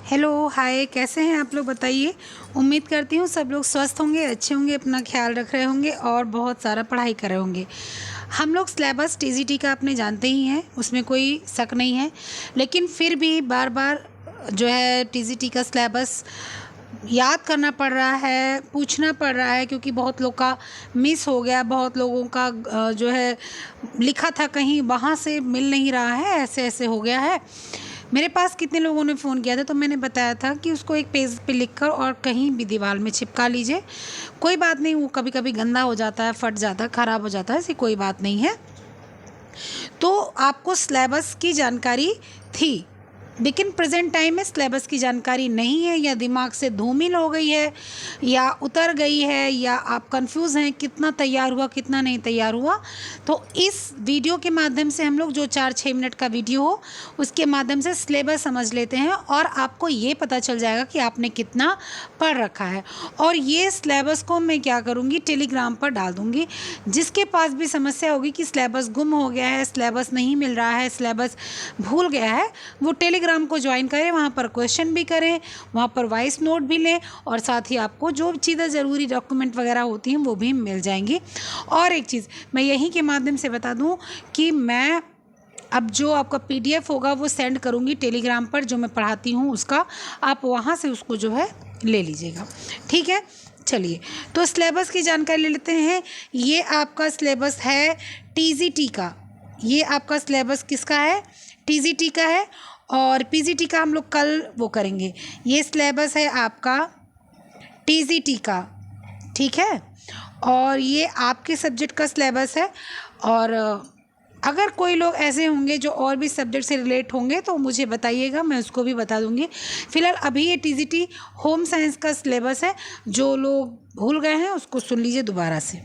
Hello hi, कैसे हैं आप लोग बताइए। उम्मीद करती हूँ सब लोग स्वस्थ होंगे, अच्छे होंगे, अपना ख्याल रख रहे होंगे और बहुत सारा पढ़ाई कर रहे होंगे। हम लोग सिलेबस टीजीटी का अपने जानते ही हैं, उसमें कोई शक नहीं है, लेकिन फिर भी बार बार जो है टीजीटी का सिलेबस याद करना पड़ रहा है, पूछना पड़ रहा है, क्योंकि बहुत लोग का मिस हो गया, बहुत लोगों का जो है लिखा था कहीं वहाँ से मिल नहीं रहा है, ऐसे ऐसे हो गया है। मेरे पास कितने लोगों ने फ़ोन किया था तो मैंने बताया था कि उसको एक पेज पे लिखकर और कहीं भी दीवार में चिपका लीजिए। कोई बात नहीं, वो कभी कभी गंदा हो जाता है, फट जाता है, ख़राब हो जाता है, ऐसी कोई बात नहीं है। तो आपको सिलेबस की जानकारी थी, लेकिन प्रेजेंट टाइम में सिलेबस की जानकारी नहीं है, या दिमाग से धूमिल हो गई है, या उतर गई है, या आप कंफ्यूज हैं कितना तैयार हुआ कितना नहीं तैयार हुआ। तो इस वीडियो के माध्यम से हम लोग जो 4-6 मिनट का वीडियो हो उसके माध्यम से सिलेबस समझ लेते हैं और आपको ये पता चल जाएगा कि आपने कितना पढ़ रखा है। और ये सिलेबस को मैं क्या करूँगी, टेलीग्राम पर डाल दूँगी। जिसके पास भी समस्या होगी कि सिलेबस गुम हो गया है, सिलेबस नहीं मिल रहा है, सिलेबस भूल गया है, वो टेलीग्राम को ज्वाइन करें, वहाँ पर क्वेश्चन भी करें, वहाँ पर वॉइस नोट भी लें, और साथ ही आपको जो चीज़ें ज़रूरी डॉक्यूमेंट वगैरह होती हैं वो भी मिल जाएंगी। और एक चीज़ मैं यहीं के माध्यम से बता दूं कि मैं अब जो आपका पीडीएफ होगा वो सेंड करूँगी टेलीग्राम पर, जो मैं पढ़ाती हूँ उसका, आप वहाँ से उसको जो है ले लीजिएगा, ठीक है। चलिए, तो सिलेबस की जानकारी ले लेते हैं। ये आपका सिलेबस है टीजीटी का, ये आपका सिलेबस किसका है, टीजीटी का है, और पीजीटी का हम लोग कल वो करेंगे। ये सिलेबस है आपका टीजीटी का, ठीक है, और ये आपके सब्जेक्ट का सिलेबस है। और अगर कोई लोग ऐसे होंगे जो और भी सब्जेक्ट से रिलेट होंगे तो मुझे बताइएगा, मैं उसको भी बता दूंगी। फिलहाल अभी ये टीजीटी होम साइंस का सिलेबस है, जो लोग भूल गए हैं उसको सुन लीजिए दोबारा से।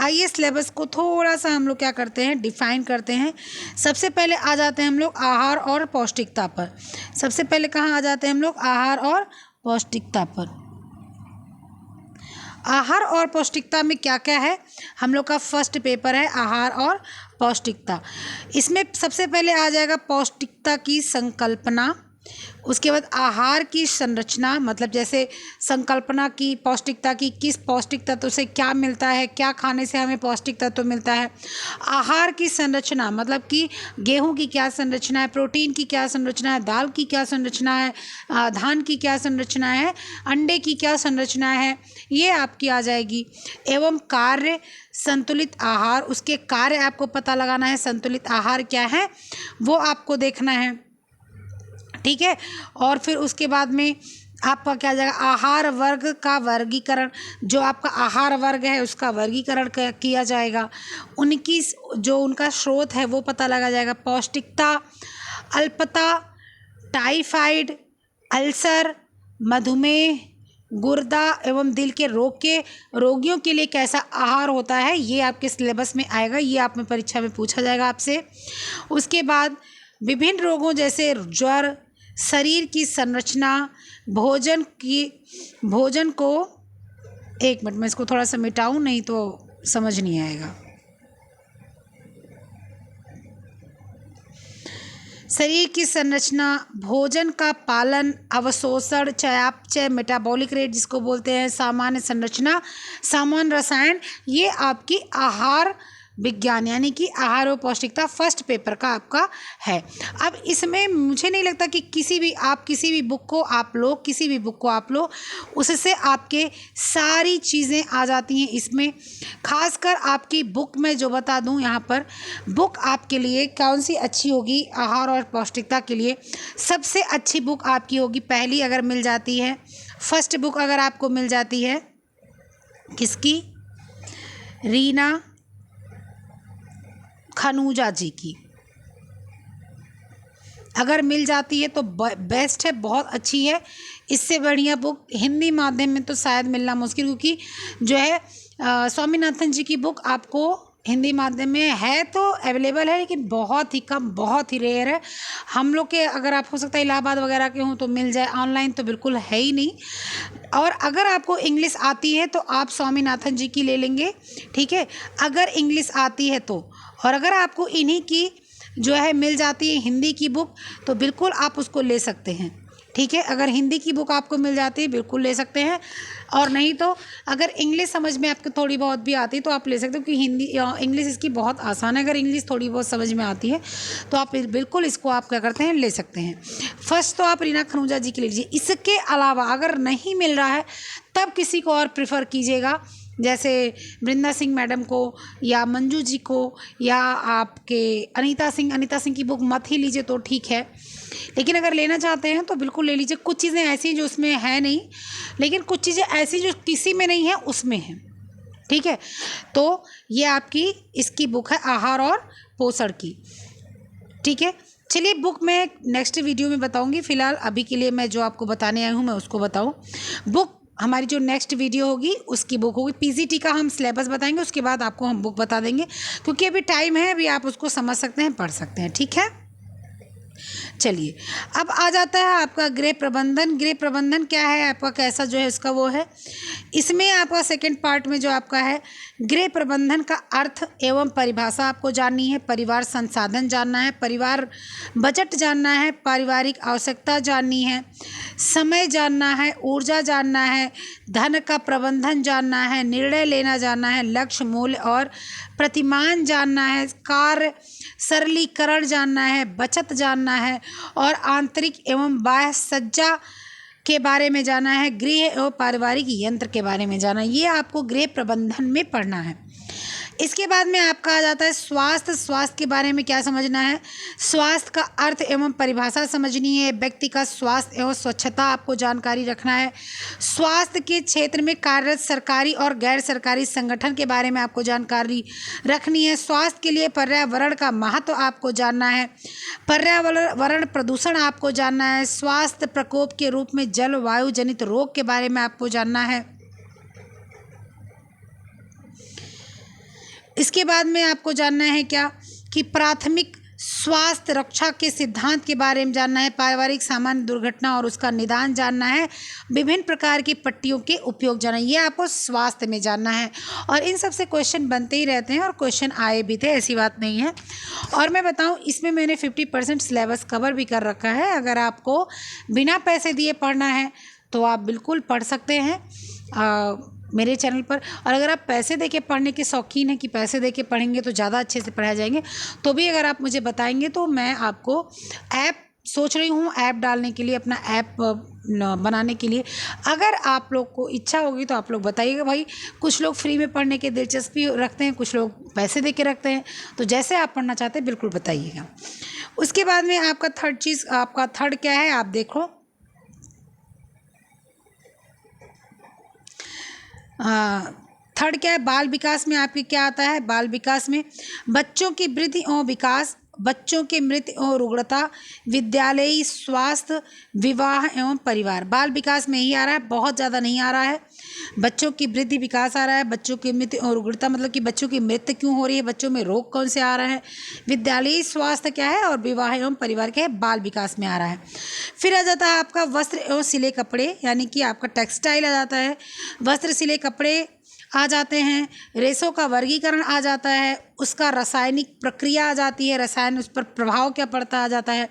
आइए सिलेबस को थोड़ा सा हम लोग क्या करते हैं, डिफाइन करते हैं। सबसे पहले आ जाते हैं हम लोग आहार और पौष्टिकता पर। सबसे पहले कहाँ आ जाते हैं हम लोग, आहार और पौष्टिकता पर। आहार और पौष्टिकता में क्या क्या है, हम लोग का फर्स्ट पेपर है आहार और पौष्टिकता। इसमें सबसे पहले आ जाएगा पौष्टिकता की संकल्पना, उसके बाद आहार की संरचना, मतलब जैसे संकल्पना की पौष्टिकता की, किस पौष्टिक तत्व से क्या मिलता है, क्या खाने से हमें पौष्टिक तत्व मिलता है। आहार की संरचना मतलब कि गेहूं की क्या संरचना है, प्रोटीन की क्या संरचना है, दाल की क्या संरचना है, धान की क्या संरचना है, अंडे की क्या संरचना है, ये आपकी आ जाएगी। एवं कार्य संतुलित आहार, उसके कार्य आपको पता लगाना है, संतुलित आहार क्या है वो आपको देखना है, ठीक है। और फिर उसके बाद में आपका क्या जाएगा, आहार वर्ग का वर्गीकरण, जो आपका आहार वर्ग है उसका वर्गीकरण किया जाएगा, उनकी जो उनका स्रोत है वो पता लगा जाएगा। पौष्टिकता, अल्पता, टाइफाइड, अल्सर, मधुमेह, गुर्दा एवं दिल के रोग के रोगियों के लिए कैसा आहार होता है, ये आपके सिलेबस में आएगा, ये आप में परीक्षा में पूछा जाएगा आपसे। उसके बाद विभिन्न रोगों जैसे ज्वर, शरीर की संरचना, भोजन को, एक मिनट मैं इसको थोड़ा सा मिटाऊं नहीं तो समझ नहीं आएगा। शरीर की संरचना, भोजन का पालन, अवशोषण, चयापचय, मेटाबॉलिक रेट जिसको बोलते हैं, सामान्य संरचना, सामान्य रसायन, ये आपकी आहार विज्ञान यानी कि आहार और पौष्टिकता फर्स्ट पेपर का आपका है। अब इसमें मुझे नहीं लगता कि किसी भी बुक को आप लो उससे आपके सारी चीज़ें आ जाती हैं इसमें। खासकर आपकी बुक में जो बता दूं, यहाँ पर बुक आपके लिए कौन सी अच्छी होगी आहार और पौष्टिकता के लिए, सबसे अच्छी बुक आपकी होगी पहली, अगर मिल जाती है फर्स्ट बुक, अगर आपको मिल जाती है किसकी, रीना खनूजा जी की, अगर मिल जाती है तो बेस्ट है, बहुत अच्छी है। इससे बढ़िया बुक हिंदी माध्यम में तो शायद मिलना मुश्किल, क्योंकि जो है स्वामीनाथन जी की बुक आपको हिंदी माध्यम में है तो अवेलेबल है, लेकिन बहुत ही कम, बहुत ही रेयर है। हम लोग के अगर आप हो सकता है इलाहाबाद वगैरह के हों तो मिल जाए, ऑनलाइन तो बिल्कुल है ही नहीं। और अगर आपको इंग्लिश आती है तो आप स्वामीनाथन जी की ले लेंगे, ठीक है, अगर इंग्लिश आती है तो। और अगर आपको इन्हीं की जो है मिल जाती है हिंदी की बुक, तो बिल्कुल आप उसको ले सकते हैं। ठीक है, अगर हिंदी की बुक आपको मिल जाती है बिल्कुल ले सकते हैं, और नहीं तो अगर इंग्लिश समझ में आपको थोड़ी बहुत भी आती है तो आप ले सकते हो, क्योंकि हिंदी इंग्लिश इसकी बहुत आसान है। अगर इंग्लिश थोड़ी बहुत समझ में आती है तो आप बिल्कुल इसको आप क्या करते हैं, ले सकते हैं। फर्स्ट तो आप रीना खनूजा जी की लीजिए। इसके अलावा अगर नहीं मिल रहा है तब किसी को और प्रेफर कीजिएगा, जैसे वृंदा सिंह मैडम को या मंजू जी को या आपके अनीता सिंह की बुक मत ही लीजिए तो ठीक है, लेकिन अगर लेना चाहते हैं तो बिल्कुल ले लीजिए। कुछ चीज़ें ऐसी जो उसमें है नहीं, लेकिन कुछ चीज़ें ऐसी जो किसी में नहीं है उसमें है। ठीक है, तो ये आपकी इसकी बुक है आहार और पोषण की। ठीक है, चलिए बुक मैं नेक्स्ट वीडियो में बताऊंगी। फिलहाल अभी के लिए मैं जो आपको बताने आई हूँ मैं उसको बताऊँ। बुक हमारी जो नेक्स्ट वीडियो होगी उसकी बुक होगी पीजीटी का, हम सिलेबस बताएंगे, उसके बाद आपको हम बुक बता देंगे, क्योंकि अभी टाइम है, अभी आप उसको समझ सकते हैं, पढ़ सकते हैं। ठीक है, चलिए अब आ जाता है आपका गृह प्रबंधन। गृह प्रबंधन क्या है आपका, कैसा जो है इसका वो है। इसमें आपका सेकंड पार्ट में जो आपका है गृह प्रबंधन का अर्थ एवं परिभाषा आपको जाननी है, परिवार संसाधन जानना है, परिवार बजट जानना है, पारिवारिक आवश्यकता जाननी है, समय जानना है, ऊर्जा जानना है, धन का प्रबंधन जानना है, निर्णय लेना जानना है, लक्ष्य मूल्य और प्रतिमान जानना है, कार्य सरलीकरण जानना है, बचत जानना है और आंतरिक एवं बाह्य सज्जा के बारे में जानना है, गृह एवं पारिवारिक यंत्र के बारे में जानना है। ये आपको गृह प्रबंधन में पढ़ना है। इसके बाद में आपका आ जाता है स्वास्थ्य। स्वास्थ्य के बारे में क्या समझना है, स्वास्थ्य का अर्थ एवं परिभाषा समझनी है, व्यक्ति का स्वास्थ्य एवं स्वच्छता आपको जानकारी रखना है, स्वास्थ्य के क्षेत्र में कार्यरत सरकारी और गैर सरकारी संगठन के बारे में आपको जानकारी रखनी है, स्वास्थ्य के लिए पर्यावरण का महत्व आपको जानना है, पर्यावरण प्रदूषण आपको जानना है, स्वास्थ्य प्रकोप के रूप में जलवायु जनित रोग के बारे में आपको जानना है। इसके बाद में आपको जानना है क्या कि प्राथमिक स्वास्थ्य रक्षा के सिद्धांत के बारे में जानना है, पारिवारिक सामान्य दुर्घटना और उसका निदान जानना है, विभिन्न प्रकार की पट्टियों के उपयोग जानना है। ये आपको स्वास्थ्य में जानना है, और इन सब से क्वेश्चन बनते ही रहते हैं और क्वेश्चन आए भी थे, ऐसी बात नहीं है। और मैं बताऊं इसमें मैंने 50% सिलेबस कवर भी कर रखा है। अगर आपको बिना पैसे दिए पढ़ना है तो आप बिल्कुल पढ़ सकते हैं मेरे चैनल पर, और अगर आप पैसे देके पढ़ने के शौकीन हैं कि पैसे देके पढ़ेंगे तो ज़्यादा अच्छे से पढ़ाए जाएंगे, तो भी अगर आप मुझे बताएंगे तो मैं आपको ऐप सोच रही हूँ, ऐप डालने के लिए, अपना ऐप बनाने के लिए। अगर आप लोग को इच्छा होगी तो आप लोग बताइएगा भाई। कुछ लोग फ्री में पढ़ने की दिलचस्पी रखते हैं, कुछ लोग पैसे दे के रखते हैं, तो जैसे आप पढ़ना चाहते हैं बिल्कुल बताइएगा। उसके बाद में आपका थर्ड क्या है आप देखो, थर्ड क्या है, बाल विकास में आपके क्या आता है। बाल विकास में बच्चों की वृद्धि और विकास, बच्चों के मृत्यु और रुग्णता, विद्यालयी स्वास्थ्य, विवाह एवं परिवार। बाल विकास में ही आ रहा है, बहुत ज़्यादा नहीं आ रहा है। बच्चों की वृद्धि विकास आ रहा है, बच्चों की मृत्यु और रुग्णता मतलब कि बच्चों की मृत्यु क्यों हो रही है, बच्चों में रोग कौन से आ रहा है, विद्यालयी स्वास्थ्य क्या है, और विवाह एवं परिवार क्या है, बाल विकास में आ रहा है। फिर आ जाता है आपका वस्त्र एवं सिले कपड़े, यानी कि आपका टेक्सटाइल आ जाता है, वस्त्र सिले कपड़े आ जाते हैं, रेशों का वर्गीकरण आ जाता है, उसका रासायनिक प्रक्रिया आ जाती है, रसायन उस पर प्रभाव क्या पड़ता आ जाता है,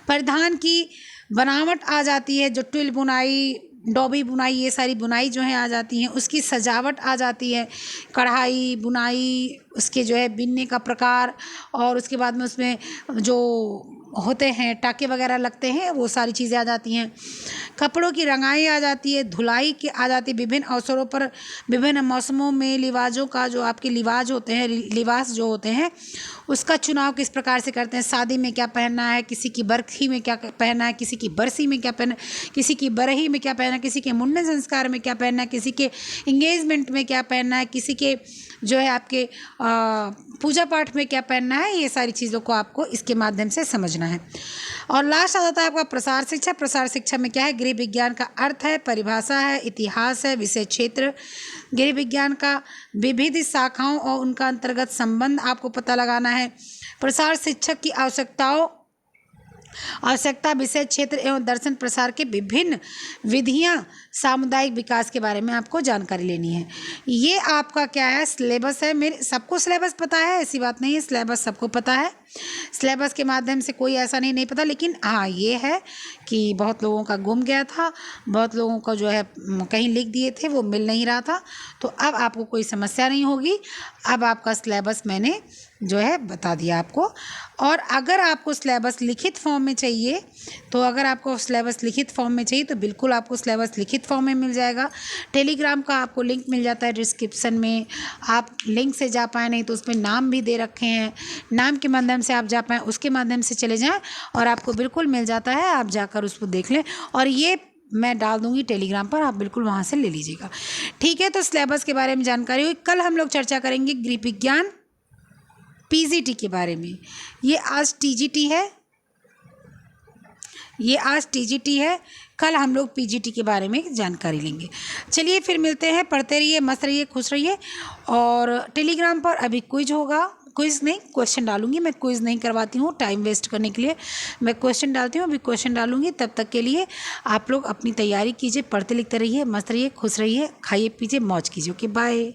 परिधान की बनावट आ जाती है, जो ट्विल बुनाई, डॉबी बुनाई, ये सारी बुनाई जो है आ जाती हैं, उसकी सजावट आ जाती है, कढ़ाई बुनाई, उसके जो है बिनने का प्रकार, और उसके बाद में उसमें जो होते हैं टाके वगैरह लगते हैं, वो सारी चीज़ें आ जाती हैं, कपड़ों की रंगाई आ जाती है, धुलाई की आ जाती है, विभिन्न अवसरों पर विभिन्न मौसमों में लिबाजों का जो आपके लिबाज होते हैं, लिबास जो होते हैं उसका चुनाव किस प्रकार से करते हैं, शादी में क्या पहनना है, किसी की बरखी में क्या पहनना है, किसी की बरसी में क्या पहनना है, किसी की बरही में क्या पहनना है, किसी के मुंडन संस्कार में क्या पहनना है, किसी के इंगेजमेंट में क्या पहनना है, किसी के जो है आपके पूजा पाठ में क्या पहनना है, ये सारी चीज़ों को आपको इसके माध्यम से समझना है। और लास्ट आ जाता है आपका प्रसार शिक्षा। प्रसार शिक्षा में क्या है, गृह विज्ञान का अर्थ है, परिभाषा है, इतिहास है, विषय क्षेत्र, गृह विज्ञान का विविध शाखाओं और उनका अंतर्गत संबंध आपको पता लगाना है, प्रसार शिक्षक की आवश्यकता, विषय क्षेत्र एवं दर्शन प्रसार के विभिन्न विधियां, सामुदायिक विकास के बारे में आपको जानकारी लेनी है। ये आपका क्या है, सिलेबस है। मेरे सबको सिलेबस पता है, ऐसी बात नहीं है, सिलेबस सबको पता है। सिलेबस के माध्यम से कोई ऐसा नहीं पता, लेकिन हाँ ये है कि बहुत लोगों का गुम गया था, बहुत लोगों का जो है कहीं लिख दिए थे वो मिल नहीं रहा था। तो अब आपको कोई समस्या नहीं होगी। अब आपका सिलेबस मैंने जो है बता दिया आपको। और अगर आपको सिलेबस लिखित फॉर्म में चाहिए तो बिल्कुल आपको सिलेबस लिखित फॉर्म में मिल जाएगा। टेलीग्राम का आपको लिंक मिल जाता है डिस्क्रिप्शन में, आप लिंक से जा पाए, नहीं तो उसमें नाम भी दे रखे हैं, नाम के माध्यम से आप जा पाएँ, उसके माध्यम से चले जाएँ और आपको बिल्कुल मिल जाता है। आप जाकर उसको देख लें और ये मैं डाल दूंगी टेलीग्राम पर, आप बिल्कुल वहाँ से ले लीजिएगा। ठीक है, तो सिलेबस के बारे में जानकारी हुई। कल हम लोग चर्चा करेंगे गृह विज्ञान पीजीटी के बारे में। ये आज टीजीटी है, कल हम लोग पीजीटी के बारे में जानकारी लेंगे। चलिए फिर मिलते हैं, पढ़ते रहिए, मस्त रहिए, खुश रहिए। और टेलीग्राम पर अभी क्विज होगा, क्विज़ नहीं क्वेश्चन डालूंगी मैं, क्विज़ नहीं करवाती हूँ टाइम वेस्ट करने के लिए, मैं क्वेश्चन डालती हूँ, अभी क्वेश्चन डालूंगी। तब तक के लिए आप लोग अपनी तैयारी कीजिए, पढ़ते लिखते रहिए, मस्त रहिए, खुश रहिए, खाइए पीजिए, मौज कीजिए। Okay bye.